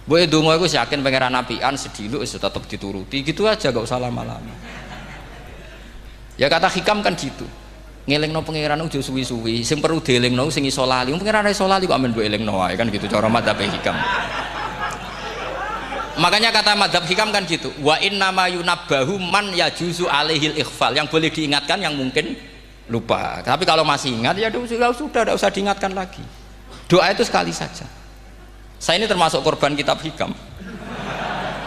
Mbok ndonga iku yakin pangeran apian sediluk wis tetep dituruti, gitu aja gak usah lama-lama. Ya kata hikam kan gitu. Ngelingno pangeran ojo suwi-suwi, sing perlu dielingno sing iso lali. Pangeran iso lali kok amen mbok elingno wae kan gitu cara madzhab hikam. Makanya kata madzhab hikam kan gitu. Wa inna ma yunabbahu man yajuzu alaihil ikhfal. Yang boleh diingatkan yang mungkin lupa. Tapi kalau masih ingat ya sudah tidak usah diingatkan lagi. Doa itu sekali saja. Saya ini termasuk korban kitab hikam.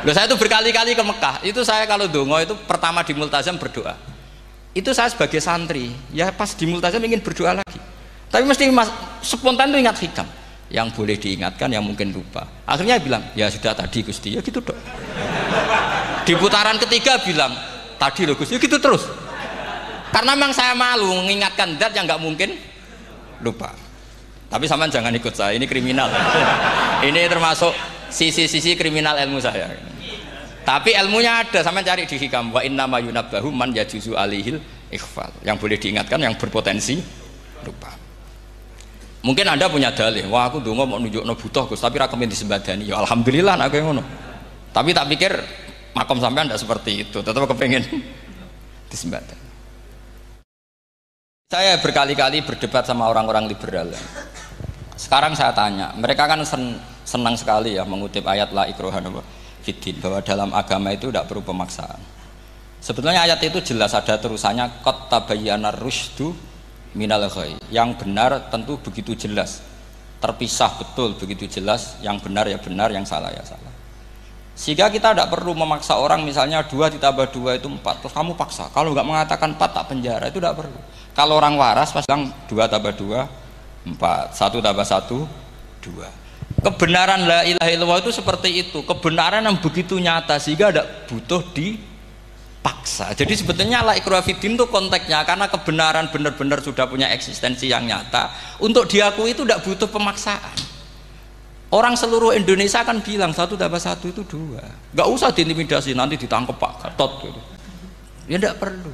Loh, saya itu berkali-kali ke Mekah. Itu saya kalau dongo itu pertama di Multazam berdoa. Itu saya sebagai santri, ya pas di Multazam ingin berdoa lagi. Tapi mesti spontan itu ingat hikam. Yang boleh diingatkan, yang mungkin lupa. Akhirnya bilang, ya sudah tadi Gusti, ya gitu dok. Di putaran ketiga bilang, tadi loh Gusti, ya gitu terus. Karena memang saya malu mengingatkan zat yang nggak mungkin lupa. Tapi sampean jangan ikut saya, ini kriminal. Ini termasuk sisi-sisi kriminal ilmu saya. Tapi ilmunya ada, sampean cari di hikam. Wa inna ma yunabbahu man yajuzu alihil ikhfal. Yang boleh diingatkan, yang berpotensi lupa. Mungkin Anda punya dalih, wah aku dongo mau nunjukno butuh Gus, tapi ra kemen disembadani. Ya alhamdulillah aku yang ngono. Tapi tak pikir makom sampean tidak seperti itu, tetap kepengen disembadani. Saya berkali-kali berdebat sama orang-orang liberal. Sekarang saya tanya, mereka kan senang sekali ya mengutip ayat la ikraha fiddin, bahwa dalam agama itu tidak perlu pemaksaan. Sebetulnya ayat itu jelas ada terusannya qad tabayyana rusydu minal ghayy. Yang benar tentu begitu jelas, terpisah betul begitu jelas, yang benar ya benar, yang salah ya salah. Sehingga kita tidak perlu memaksa orang, misalnya 2 ditambah 2 itu 4, terus kamu paksa, kalau nggak mengatakan 4 tak penjara, itu tidak perlu. Kalau orang waras pas bilang 2 tambah 2 4, 1 tambah 1 2. Kebenaran la ilaha illallah itu seperti itu, kebenaran yang begitu nyata sehingga tidak butuh dipaksa. Jadi sebetulnya la ikraha fiddin itu konteksnya, karena kebenaran benar-benar sudah punya eksistensi yang nyata, untuk diakui itu tidak butuh pemaksaan. Orang seluruh Indonesia kan bilang 1 tambah 1 itu 2, nggak usah diintimidasi nanti ditangkap Pak Gatot gitu. Ya tidak perlu.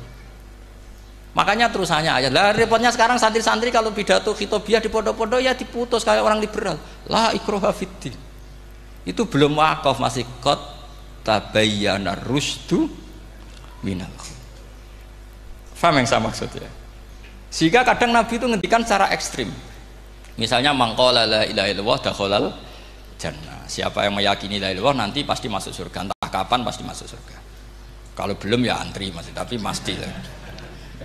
Makanya terusannya ayat. Lah repotnya sekarang santri-santri kalau pidato khitobiah di pondok-pondok ya diputus kayak orang liberal. La ikraha fiddin. Itu belum wakaf, masih qad tabayyana rusydu minal ghayy. Paham yang saya maksud ya? Sehingga kadang Nabi itu ngendikan secara ekstrim. Misalnya mangqala la ilaha illallah dakhalal jannah. Siapa yang meyakini la ilaha illallah nanti pasti masuk surga. Entah kapan pasti masuk surga. Kalau belum ya antri masih, tapi pasti lah.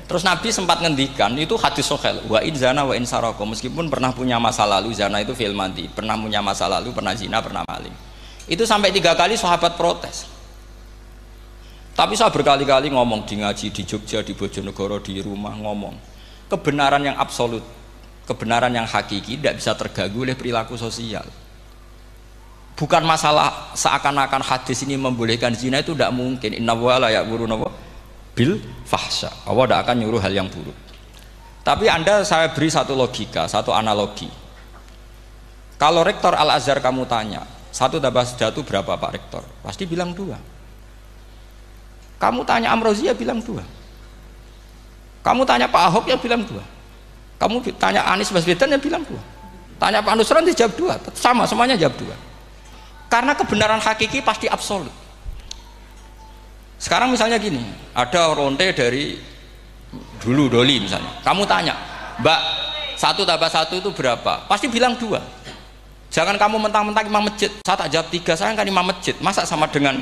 Terus Nabi sempat ngendikan, itu hadis sahih, wa in zana wa in saraka, meskipun pernah punya masa lalu, zana itu fi'il madhi, pernah punya masa lalu, pernah zina, pernah maling. Itu sampai 3 kali sahabat protes. Tapi saya berkali-kali ngomong di ngaji di Jogja, di Bojonegoro, di rumah ngomong, kebenaran yang absolut, kebenaran yang hakiki tidak bisa terganggu oleh perilaku sosial. Bukan masalah seakan-akan hadis ini membolehkan zina, itu tidak mungkin. Inna wa la ya'muru bil fahsya, Allah tidak akan nyuruh hal yang buruk. Tapi saya beri satu logika, satu analogi. Kalau rektor Al-Azhar kamu tanya 1 tambah 1 berapa Pak Rektor, pasti bilang 2. Kamu tanya Amrozi ya bilang 2. Kamu tanya Pak Ahok ya bilang 2. Kamu tanya Anies Baswedan ya bilang 2. Tanya Pak Nusron dijawab 2. Sama, semuanya jawab 2. Karena kebenaran hakiki pasti absolut. Sekarang misalnya gini, ada lonte dari dulu Doli misalnya, kamu tanya Mbak 1 tambah 1 itu berapa, pasti bilang 2. Jangan kamu mentang-mentang imam masjid, saya tak jawab 3, saya kan imam masjid, masa sama dengan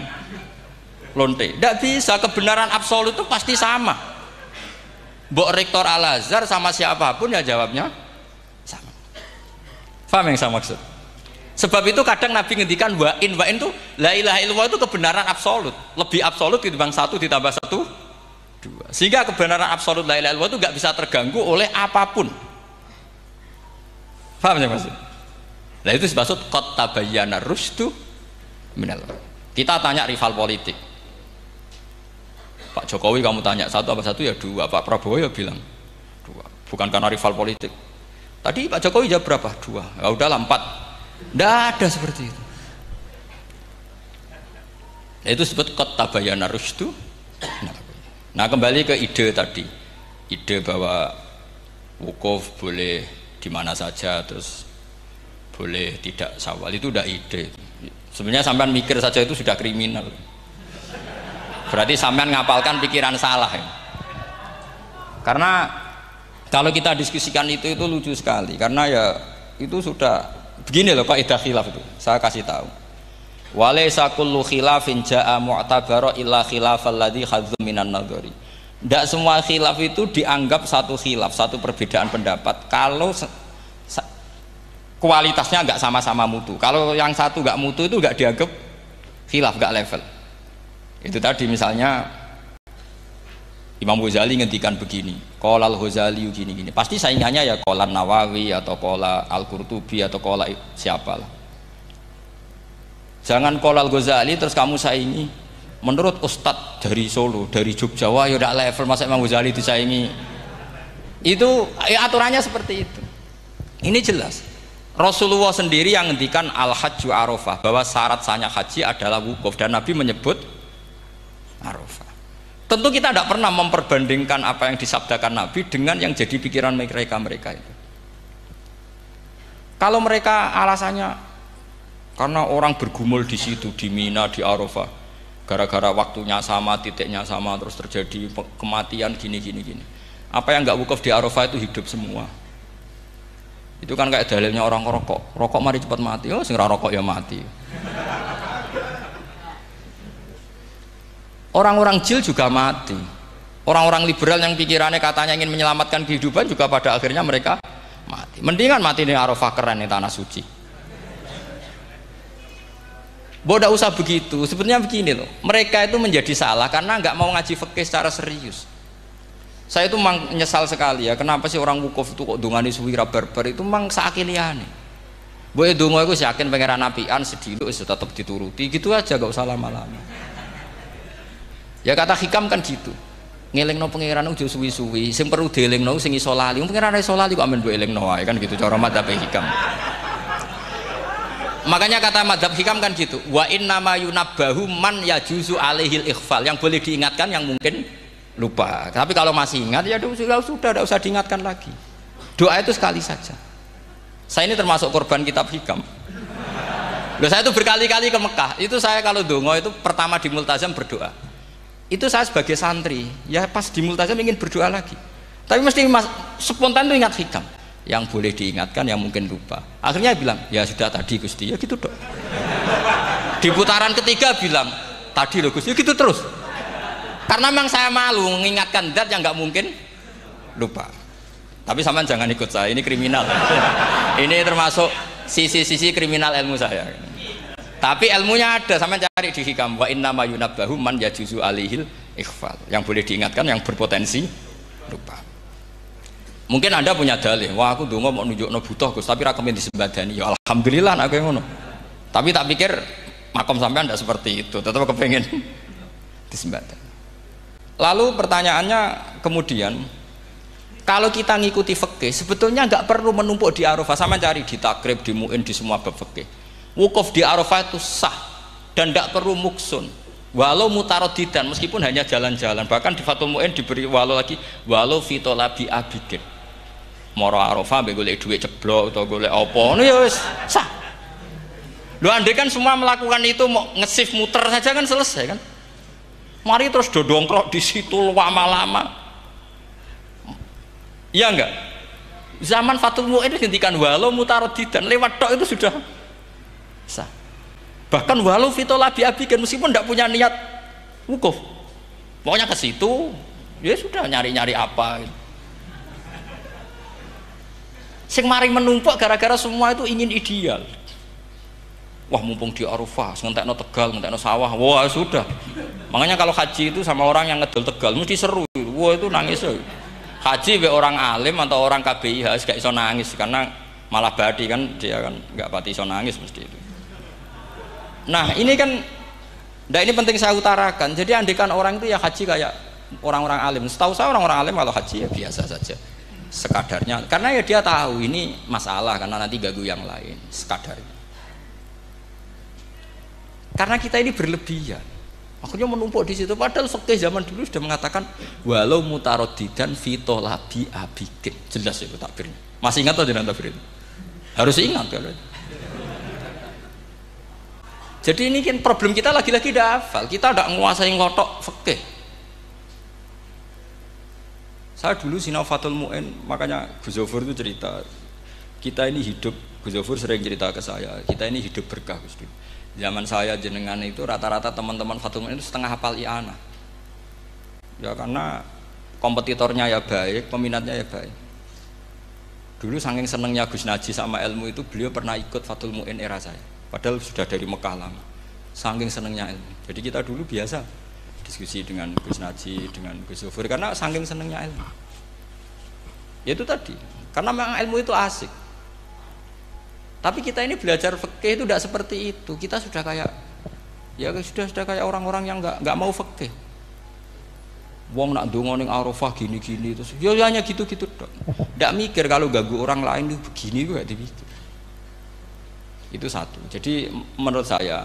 lonte? Tidak bisa, kebenaran absolut itu pasti sama. Mbok rektor Al-Azhar sama siapapun ya jawabnya sama. Paham yang saya maksud? Sebab itu kadang Nabi ngendikan wa in itu la ilaha illallah itu kebenaran absolut, lebih absolut dibanding 1 ditambah 1 2. Sehingga kebenaran absolut la ilaha illallah itu nggak bisa terganggu oleh apapun. Paham ya maksud? Nah itu maksud qad tabayyana rusydu minal ghayy. Kita tanya rival politik, Pak Jokowi kamu tanya 1 tambah 1 ya 2, Pak Prabowo ya bilang 2. Bukan karena rival politik. Tadi Pak Jokowi jawab berapa? 2. Ya udahlah 4. Tidak ada seperti itu. Itu disebut qad tabayyana rusydu. Nah kembali ke ide tadi, ide bahwa wukuf boleh di mana saja, terus boleh tidak syawal, itu udah ide. Sebenarnya sampean mikir saja itu sudah kriminal. Berarti sampean ngapalkan pikiran salah ya. Karena kalau kita diskusikan itu lucu sekali karena ya itu sudah begini loh kaidah khilaf itu. Saya kasih tahu. Walaysa kullu khilafin jaa mu'tabara illa khilafal ladzi khadzu minan nadhari. Tidak semua khilaf itu dianggap satu khilaf, satu perbedaan pendapat kalau kualitasnya nggak sama-sama mutu. Kalau yang satu nggak mutu itu nggak dianggap khilaf, nggak level. Itu tadi misalnya Imam Ghazali ngendikan begini, qala al-Ghazali gini-gini. Pasti saingannya ya qala Nawawi atau qala Al-Qurtubi atau qala siapalah. Jangan qala al-Ghazali terus kamu saingi menurut Ustadz dari Solo, dari Jogja, wah ya udah level masa Imam Ghazali disaingi. Itu ya aturannya seperti itu. Ini jelas. Rasulullah sendiri yang ngendikan al-hajju arafah, bahwa syarat sahnya haji adalah wukuf, dan Nabi menyebut arafah. Tentu kita tidak pernah memperbandingkan apa yang disabdakan Nabi dengan yang jadi pikiran mereka itu. Kalau mereka alasannya karena orang bergumul di situ, di Mina, di Arafah, gara-gara waktunya sama, titiknya sama, terus terjadi kematian gini. Apa yang nggak wukuf di Arafah itu hidup semua. Itu kan kayak dalilnya orang rokok mari cepat mati. Oh, sing ra rokok ya mati. Orang-orang jil juga mati. Orang-orang liberal yang pikirannya katanya ingin menyelamatkan kehidupan juga pada akhirnya mereka mati. Mendingan mati di Arafah keren di tanah suci. Bodoh usah begitu. Sebenarnya begini loh. Mereka itu menjadi salah karena nggak mau ngaji fikih secara serius. Saya itu memang menyesal sekali ya. Kenapa sih orang wukuf itu kok dungani suwira barbar itu memang sakiliane. Boy dongo itu yakin pangeran apian sedilo tetap dituruti gitu aja, gak usah lama-lama. Ya kata hikam kan gitu. Ngelingno pangeran udah suwi-suwi, sing perlu dielingno sing iso lali. Pangeran iso lali kok amen mbok elingno wae kan gitu cara madzhab hikam. Makanya kata madzhab hikam kan gitu. Wa inna ma yunabbahu man yajuzu alaihil ikhfal. Yang boleh diingatkan yang mungkin lupa. Tapi kalau masih ingat ya sudah tidak usah diingatkan lagi. Doa itu sekali saja. Saya ini termasuk korban kitab hikam. Loh, saya itu berkali-kali ke Mekah. Itu saya kalau dongo itu pertama di Multazam berdoa. Itu saya sebagai santri ya pas di Multazam ingin berdoa lagi, tapi mesti spontan itu ingat hikam yang boleh diingatkan yang mungkin lupa. Akhirnya bilang ya sudah tadi Gusti, ya gitu dok. Di putaran ketiga bilang tadi loh Gusti, ya gitu terus. Karena memang saya malu mengingatkan zat yang nggak mungkin lupa. Tapi sampean jangan ikut saya, ini kriminal. Ini termasuk sisi-sisi kriminal ilmu saya. Tapi ilmunya ada, sama cari di hikam. Wa inna ma yunabbahu man yajuzu alihil ikhfal. Yang boleh diingatkan yang berpotensi lupa. Mungkin Anda punya dalih, wah aku dongo mau nunjukno butuh Gus, tapi ra kepen disembadani. Ya alhamdulillah aku yang ngono. Tapi tak pikir makom sampean tidak seperti itu, tetap kepengen disembadani. Lalu pertanyaannya kemudian, kalau kita ngikuti fikih, sebetulnya nggak perlu menumpuk di Arafah, sama cari di takrib, di muin, di semua bab fikih. Wukuf di Arafah itu sah dan tidak perlu muksun walau mutarodidan, meskipun hanya jalan-jalan. Bahkan di Fathul Mu'in diberi walau lagi walau fitolabi abidin, moro Arafah be golek duit ceblok atau golek apa ini ya wis sah. Lu andai kan semua melakukan itu mau ngesif muter saja kan selesai kan. Mari terus dodongkrok di situ lama-lama. Iya enggak? Zaman Fathul Mu'in dihentikan walau mutarodidan, lewat tok itu sudah sah. Bahkan walau fitolabi abikan, meskipun tidak punya niat wukuf, pokoknya ke situ ya sudah nyari-nyari apa gitu. Sing mari menumpuk gara-gara semua itu ingin ideal. Wah mumpung di Arafah ngentekno Tegal, ngentekno sawah, wah sudah. Makanya kalau haji itu sama orang yang ngedol Tegal mesti seru, wah itu nangis. Haji be orang alim atau orang KBIH gak iso nangis karena malah badi kan, dia kan nggak pati iso nangis mesti itu. Nah ini kan, nah ini penting saya utarakan. Jadi andikan orang itu ya haji kayak orang-orang alim. Setahu saya orang-orang alim kalau haji ya biasa saja, sekadarnya. Karena ya dia tahu ini masalah karena nanti ganggu yang lain, sekadarnya. Karena kita ini berlebihan, akhirnya menumpuk di situ. Padahal fikih zaman dulu sudah mengatakan walau mutarodidan fitolabi abikin, jelas itu takbirnya. Masih ingat atau tidak takbir itu? Harus ingat kalau. Jadi ini kan problem kita lagi-lagi tidak hafal, kita tidak menguasai ngotok fikih. Saya dulu sinau Fathul Mu'in, makanya Gus Zofur itu cerita, kita ini hidup, Gus Zofur sering cerita ke saya, kita ini hidup berkah Gus. Zaman saya jenengan itu rata-rata teman-teman Fathul Mu'in itu setengah hafal i'anah. Ya karena kompetitornya ya baik, peminatnya ya baik. Dulu saking senengnya Gus Naji sama ilmu itu, beliau pernah ikut Fathul Mu'in era saya. Padahal sudah dari Mekah lama. Saking senengnya ilmu. Jadi kita dulu biasa diskusi dengan Gus Naji, dengan Gus Zofur karena saking senengnya ilmu. Ya itu tadi, karena memang ilmu itu asik. Tapi kita ini belajar fikih itu tidak seperti itu. Kita sudah kayak, ya sudah kayak orang-orang yang nggak mau fikih. Wong nak ndonga ning Arafah gini-gini terus, ya hanya gitu-gitu dong. Tidak mikir kalau ganggu orang lain itu begini gue dipikir. Itu satu. Jadi menurut saya,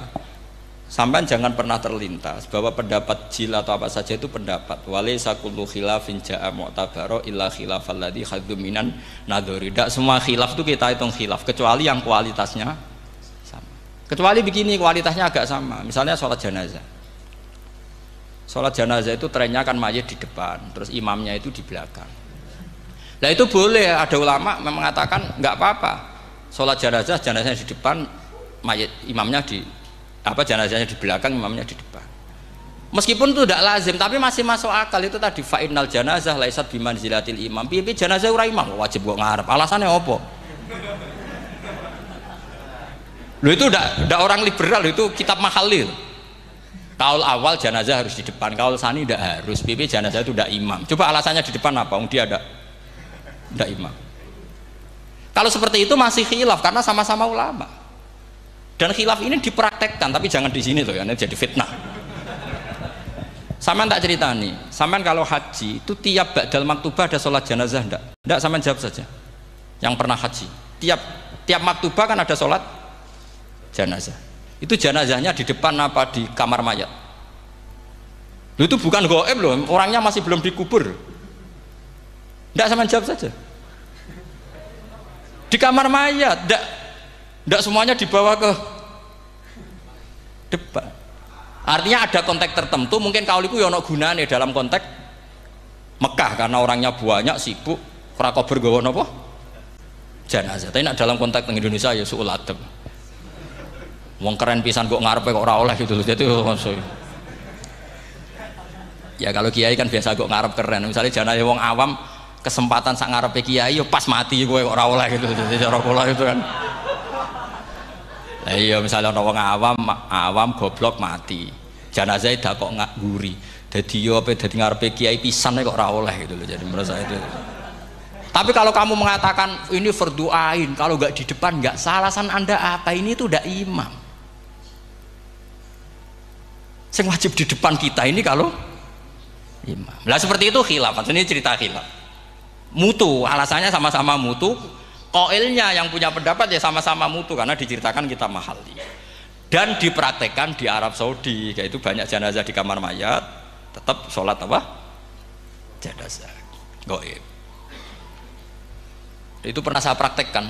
sampean jangan pernah terlintas bahwa pendapat jil atau apa saja itu pendapat. Walaysa kullu khilafin ja'a mu'tabara illa khilafal ladzi khaddu minan nadhari. Tidak semua khilaf itu kita hitung khilaf kecuali yang kualitasnya sama. Kecuali begini kualitasnya agak sama. Misalnya sholat jenazah. Sholat jenazah itu trennya kan mayit di depan, terus imamnya itu di belakang. Nah itu boleh, ada ulama mengatakan nggak apa-apa. Sholat jenazahnya di depan, mayit imamnya di jenazahnya di belakang, imamnya di depan. Meskipun itu tidak lazim, tapi masih masuk akal. Itu tadi fa'innal janazah laisat bimanzilatil imam. Piye jenazah ora imam wajib kok ngarep. Alasannya apa? Loh itu udah orang liberal, itu kitab Mahalil. Kaul awal jenazah harus di depan, kaul sani tidak harus. Piye jenazah itu tidak imam. Coba alasannya di depan apa? Dia tidak imam. Kalau seperti itu masih khilaf karena sama-sama ulama. Dan khilaf ini dipraktekkan, tapi jangan di sini loh ya, ini jadi fitnah. Sampean tak cerita nih, sampean kalau haji itu tiap ba'dal maktubah ada sholat jenazah enggak? Enggak, sampean jawab saja. Yang pernah haji, tiap maktubah kan ada sholat jenazah. Itu jenazahnya di depan apa di kamar mayat? Loh, itu bukan goib loh, orangnya masih belum dikubur. Enggak, sampean jawab saja. Di kamar mayat, enggak semuanya dibawa ke depan. Artinya ada konteks tertentu, mungkin kauliku ya ono gunane dalam konteks Mekah karena orangnya banyak sibuk, ora kober gawa napa? Jenazah. Tapi nak dalam konteks teng Indonesia ya suul adab. Wong keren pisan kok ngarepe kok ora oleh gitu. Jadi ya kalau kiai kan biasa kok ngarep keren. Misalnya jenazah wong awam kesempatan sak ngarepe kiai ya pas mati kowe kok ora oleh gitu. Jadi cara kula itu kan. Lah iya misalnya ana wong awam goblok mati. Jenazah dak kok nguri. Dadi yo apa dadi ngarepe kiai pisan kok ora oleh gitu loh. Jadi menurut saya itu. Tapi kalau kamu mengatakan ini fardhu ain, kalau enggak di depan enggak salah, alasan Anda apa? Ini itu udah imam. Yang wajib di depan kita ini kalau imam. Lah seperti itu khilaf. Ini cerita khilaf. Mutu, alasannya sama-sama mutu. Qailnya yang punya pendapat ya sama-sama mutu karena diceritakan kita mahali. Dan dipraktekkan di Arab Saudi, yaitu banyak jenazah di kamar mayat, tetap sholat apa? Jenazah. Gaib. Itu pernah saya praktekkan.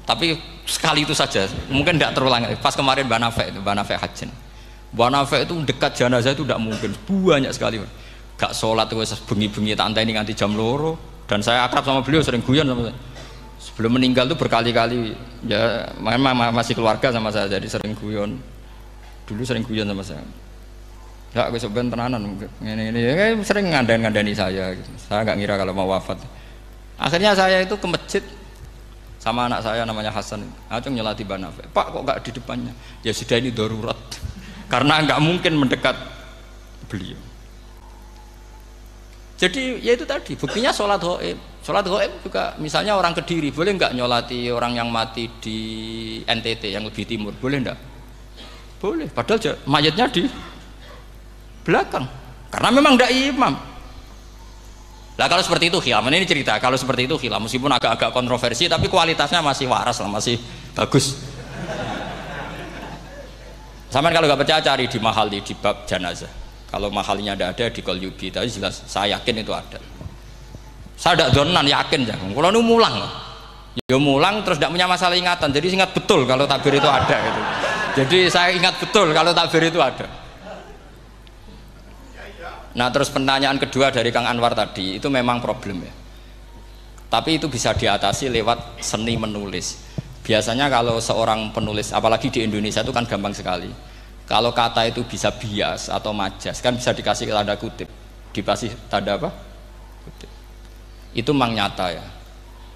Tapi sekali itu saja, mungkin tidak terulang. Pas kemarin Banafe Hajin. Banafe itu dekat jenazah itu tidak mungkin, banyak sekali. Gak sholat itu bengi-bengi tak anteni nganti jam loro. Dan saya akrab sama beliau, sering guyon sama saya. Sebelum meninggal tuh berkali-kali ya memang masih keluarga sama saya, jadi sering guyon. Dulu sering guyon sama saya. Ya aku sebenarnya tenanan ini ya, sering ngandani saya gitu. Saya nggak ngira kalau mau wafat. Akhirnya saya itu ke masjid sama anak saya namanya Hasan. Acung nyelati Banafe. Pak kok nggak di depannya? Ya sudah ini darurat. Karena nggak mungkin mendekat beliau. Jadi ya itu tadi buktinya sholat gaib. Sholat gaib juga misalnya orang Kediri boleh nggak nyolati orang yang mati di NTT yang lebih timur, boleh nggak? Boleh. Padahal mayatnya di belakang karena memang nggak imam. Lah kalau seperti itu khilaf. Ini cerita kalau seperti itu khilaf meskipun agak-agak kontroversi tapi kualitasnya masih waras lah, masih bagus. Sampai kalau nggak percaya cari di Mahali di bab jenazah. Kalau Mahalinya ada di Qalyubi, tapi jelas saya yakin itu ada. Saya tidak donan yakin jangan. Kalau nu mulang, ya mulang terus tidak punya masalah ingatan. Jadi ingat betul kalau takbir itu ada gitu. Jadi saya ingat betul kalau takbir itu ada. Nah terus pertanyaan kedua dari Kang Anwar tadi, itu memang problem ya. Tapi itu bisa diatasi lewat seni menulis. Biasanya kalau seorang penulis, apalagi di Indonesia itu kan gampang sekali. Kalau kata itu bisa bias atau majas, kan bisa dikasih tanda kutip. Dikasih tanda apa? Kutip. Itu memang nyata ya.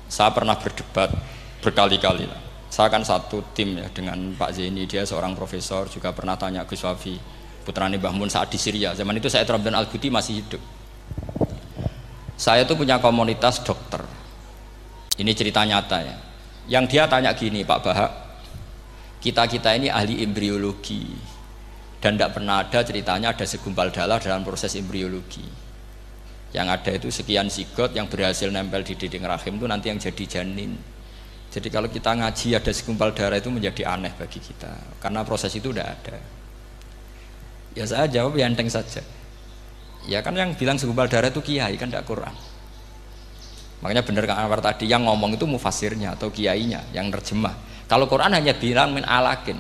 Saya pernah berdebat berkali-kali lah. Saya kan satu tim ya dengan Pak Zaini, dia seorang profesor, juga pernah tanya Gus Wafi, putrane Mbah Mun saat di Syria. Zaman itu saya Ramadan Al-Ghouti masih hidup. Saya itu punya komunitas dokter. Ini cerita nyata ya. Yang dia tanya gini, Pak Bahak, kita ini ahli embriologi dan tidak pernah ada ceritanya ada segumpal darah dalam proses embriologi. Yang ada itu sekian zigot yang berhasil nempel di dinding rahim itu nanti yang jadi janin. Jadi kalau kita ngaji ada segumpal darah itu menjadi aneh bagi kita karena proses itu tidak ada. Ya saya jawab ya enteng saja. Ya kan yang bilang segumpal darah itu kiai kan tidak Quran. Makanya benar Kang Anwar tadi yang ngomong itu mufasirnya atau kiainya yang terjemah. Kalau Quran hanya bilang min alakin.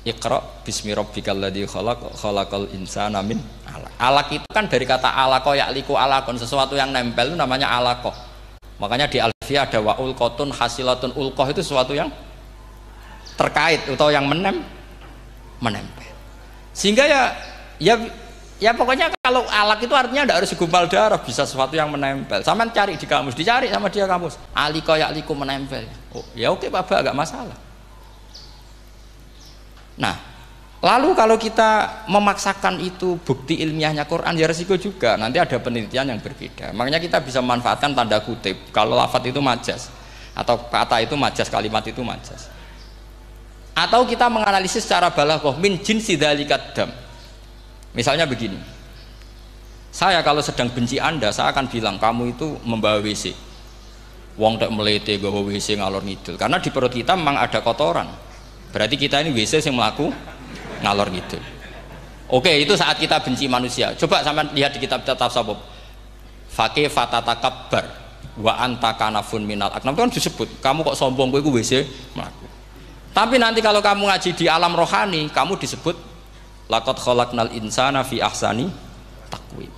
Iqra bismi rabbikal ladzi khalaq khalaqal insana min alaq. Alaq itu kan dari kata alaqa ya'liku alaqon, sesuatu yang nempel itu namanya alaqah. Makanya di Alfiyah ada wa ulqatun hasilatun, ulqah itu sesuatu yang terkait atau yang menempel. Sehingga ya pokoknya kalau alaq itu artinya tidak harus segumpal darah, bisa sesuatu yang menempel. Sama cari di kamus, dicari sama dia kamus. Alika ya'liku menempel. Oh, ya oke Pak, agak masalah. Nah, lalu kalau kita memaksakan itu bukti ilmiahnya Quran ya resiko juga. Nanti ada penelitian yang berbeda. Makanya kita bisa memanfaatkan tanda kutip. Kalau lafadz itu majas atau kata itu majas, kalimat itu majas. Atau kita menganalisis secara balaghah min jinsi dzalikat dam. Misalnya begini, saya kalau sedang benci Anda, saya akan bilang kamu itu membawa WC. Wong tak melete gawa WC ngalor ngidul. Karena di perut kita memang ada kotoran. Berarti kita ini WC yang melaku ngalor ngidul. Oke, itu saat kita benci manusia. Coba sampean lihat di kitab tasawuf. Faqih fatatakabbar wa anta kanafun minal aknam. Itu kan disebut, kamu kok sombong kowe iku WC melaku. Tapi nanti kalau kamu ngaji di alam rohani, kamu disebut laqad khalaqnal insana fi ahsani taqwim.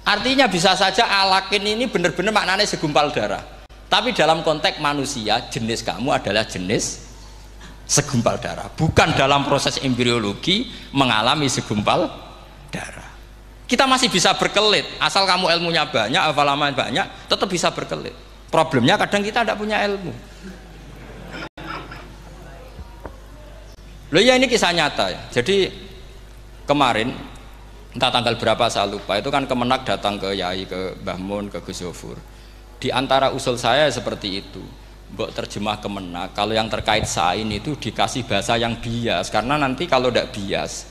Artinya bisa saja alakin ini benar-benar maknanya segumpal darah. Tapi dalam konteks manusia, jenis kamu adalah jenis segumpal darah. Bukan dalam proses embriologi mengalami segumpal darah. Kita masih bisa berkelit. Asal kamu ilmunya banyak, hafalaman banyak, tetap bisa berkelit. Problemnya kadang kita tidak punya ilmu. Loh ya ini kisah nyata ya. Jadi kemarin entah tanggal berapa saya lupa, itu kan Kemenak datang ke Yai, ke Mbah Mun, ke Gus Zofur. Di antara usul saya seperti itu. Mbok terjemah Kemenak, kalau yang terkait sain itu dikasih bahasa yang bias, karena nanti kalau tidak bias,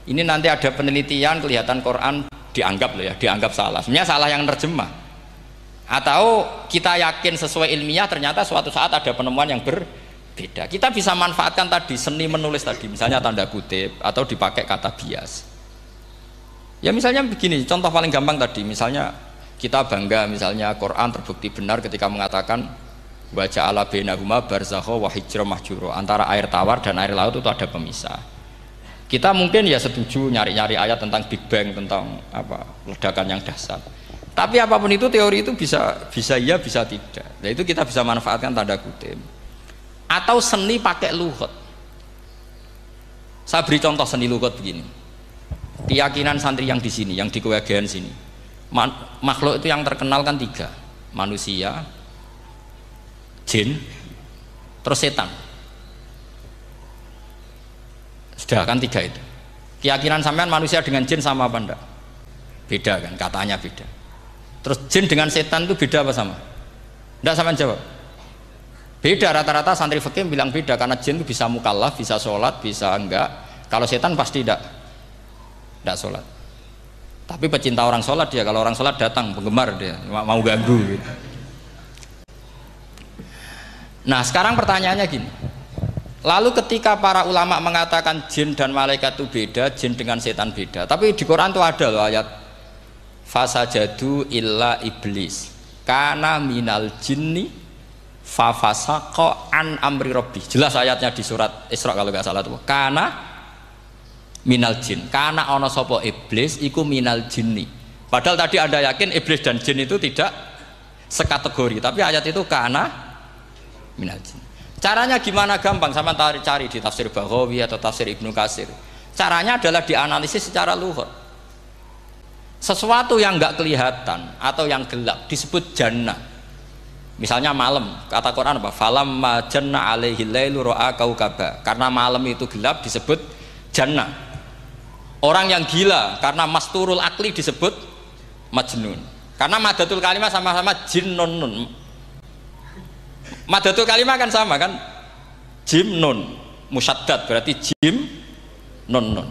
ini nanti ada penelitian kelihatan Quran dianggap loh ya, dianggap salah. Sebenarnya salah yang terjemah. Atau kita yakin sesuai ilmiah ternyata suatu saat ada penemuan yang berbeda. Kita bisa manfaatkan tadi seni menulis tadi, misalnya tanda kutip atau dipakai kata bias. Ya misalnya begini, contoh paling gampang tadi, misalnya kita bangga misalnya Quran terbukti benar ketika mengatakan baca ala bainahuma barzakha wa hijra mahjura, antara air tawar dan air laut itu ada pemisah. Kita mungkin ya setuju nyari-nyari ayat tentang Big Bang, tentang apa ledakan yang dahsyat. Tapi apapun itu teori itu bisa iya bisa tidak. Nah itu kita bisa manfaatkan tanda kutip. Atau seni pakai lughat. Saya beri contoh seni lughat begini. Keyakinan santri yang di sini, yang di kewagian sini, makhluk itu yang terkenal kan 3, manusia, jin, terus setan. Sudah kan 3 itu. Keyakinan sampean manusia dengan jin sama apa enggak? Beda kan, katanya beda. Terus jin dengan setan itu beda apa sama? Enggak, sampean jawab. Beda, rata-rata santri fikih bilang beda, karena jin itu bisa mukallaf, bisa sholat, bisa enggak. Kalau setan pasti enggak sholat. Tapi pecinta orang sholat dia, kalau orang sholat datang, penggemar dia, mau ganggu gitu. Nah sekarang pertanyaannya gini, lalu ketika para ulama mengatakan jin dan malaikat itu beda, jin dengan setan beda, tapi di Quran itu ada loh ayat fasajadu illa iblis karena minal jinni fa fasaqa an amri rabbi. Jelas ayatnya di surat Isra kalau nggak salah tuh. Kana minal jin. Kana ana sapa iblis iku minal jinni. Padahal tadi Anda yakin iblis dan jin itu tidak sekategori, tapi ayat itu kana minal jin. Caranya gimana? Gampang, sama cari di tafsir Baghawi atau tafsir Ibnu Katsir. Caranya adalah dianalisis secara lughah. Sesuatu yang nggak kelihatan atau yang gelap disebut jannah. Misalnya malam, kata Quran apa? Falamma janna alaihi lailu ra'a kaukaba. Karena malam itu gelap disebut jannah. Orang yang gila karena masturul akli disebut majnun. Karena madatul kalimah sama-sama jinnun. Madatul kalimah kan sama kan? Jim nun musyaddad berarti jim nun nun.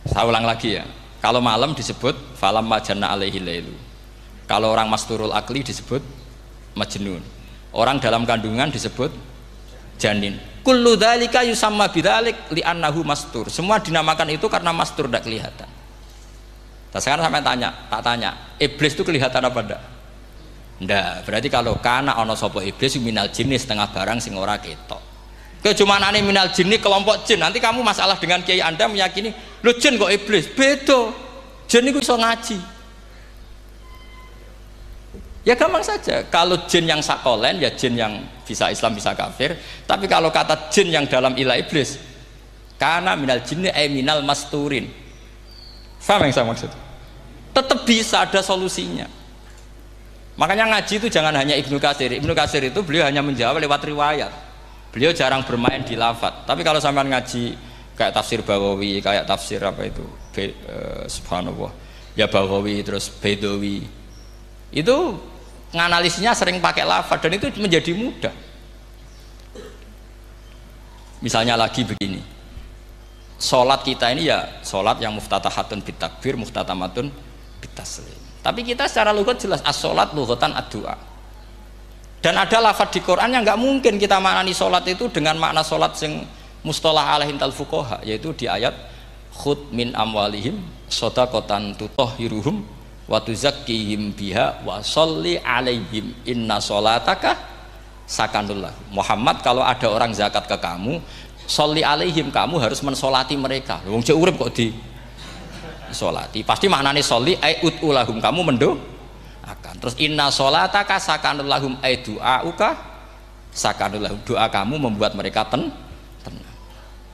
Saya ulang lagi ya. Kalau malam disebut falamma janna alaihi lailu. Kalau orang masturul akli disebut majnun. Orang dalam kandungan disebut janin. Kullu dzalika yusamma bidzalik li'annahu mastur. Semua dinamakan itu karena mastur tidak kelihatan. Nah, sekarang sampai tak tanya, iblis itu kelihatan apa enggak? Ndak, berarti kalau kana ana sapa iblis minal jinni setengah barang sing ora ketok. Kecumanane minal jinni kelompok jin. Nanti kamu masalah dengan kiai Anda meyakini, "Lho jin kok iblis?" Beda. Jin itu iso ngaji. Ya gampang saja. Kalau jin yang sakolen ya jin yang bisa Islam bisa kafir. Tapi kalau kata jin yang dalam ilah iblis, kana minal jinni ay minal masturin. Paham yang saya maksud? Tetap bisa ada solusinya. Makanya ngaji itu jangan hanya Ibnu Katsir. Ibnu Katsir itu beliau hanya menjawab lewat riwayat. Beliau jarang bermain di lafadz. Tapi kalau sampean ngaji kayak tafsir Baghawi, kayak tafsir apa itu, subhanallah, ya Baghawi terus Bedawi, itu nganalisnya sering pakai lafadz dan itu menjadi mudah. Misalnya lagi begini, sholat kita ini ya sholat yang muftatahatun bitakbir, muftatamatun bitaslim. Tapi kita secara lughat jelas as-sholat lughatan ad-du'a. Dan ada lafadz di Quran yang nggak mungkin kita maknani sholat itu dengan makna sholat yang mustalah alaihim tal fuqaha, yaitu di ayat khud min amwalihim shadaqatan tutahhiruhum wa tuzakkihim biha wa sholli alaihim inna sholataka sakanul lahum. Muhammad, kalau ada orang zakat ke kamu, sholli alaihim, kamu harus mensolati mereka. Wong cek urip kok di solati, pasti maknanya sholli ay utulahum, kamu mendoakan. Terus inna sholataka sakanul lahum ay du'auka sakanul lahum, doa kamu membuat mereka tenang.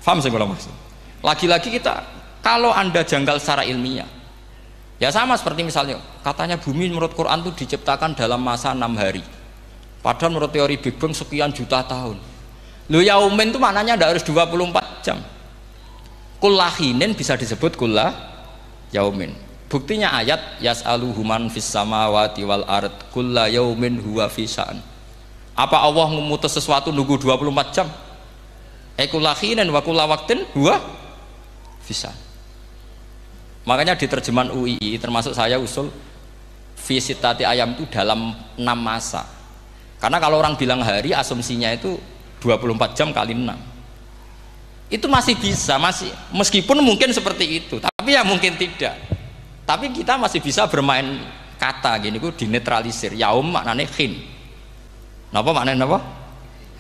Paham sih kalau maksud? Lagi-lagi kita, kalau Anda janggal secara ilmiah, ya sama seperti misalnya katanya bumi menurut Quran itu diciptakan dalam masa 6 hari, padahal menurut teori Big Bang sekian juta tahun. Lu yaumin itu maknanya tidak harus 24 jam. Kullahinin bisa disebut kullah yaumin. Buktinya ayat yas'aluhu man fis samawati wal ard kulla yaumin huwa fi sa'an. Apa Allah memutus sesuatu nunggu 24 jam? Kullahinin wa kulla waqtin huwa fi sa'an. Makanya di terjemahan UII termasuk saya usul fi sitati ayam itu dalam 6 masa. Karena kalau orang bilang hari asumsinya itu 24 jam kali 6. Itu masih bisa, masih meskipun mungkin seperti itu, tapi ya mungkin tidak. Tapi kita masih bisa bermain kata gini, ku dinetralisir. Yaum maknanya khin. Napa maknanya napa?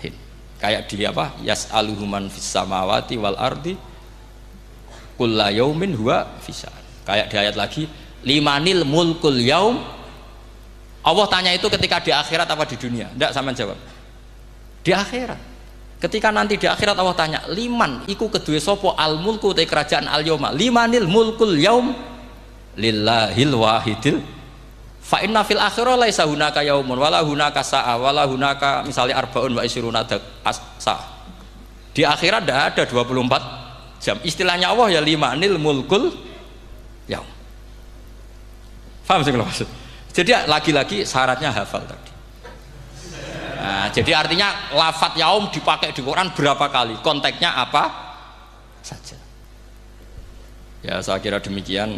Khin. Kayak di apa? Yas'aluhu man fis samawati wal ardi kulla yaumin huwa fisa. Kayak di ayat lagi, limanil mulkul yaum. Allah tanya itu ketika di akhirat apa di dunia? Enggak, sama jawab. Di akhirat. Ketika nanti di akhirat Allah tanya, liman iku kedue sopo al mulku te kerajaan al yauma, limanil mulkul yaum lillahil wahidil fa inna fil akhirah laisa hunaka yaumun wala hunaka sa'a wala hunaka misalnya arbaun wa isruna sa. Di akhirat tidak ada 24 jam. Istilahnya Allah ya limanil mulkul yaum. Paham sih kalau maksud? Jadi lagi-lagi syaratnya hafal tadi. Nah, jadi artinya lafadz yaum dipakai di Quran berapa kali, konteksnya apa saja. Ya saya kira demikian.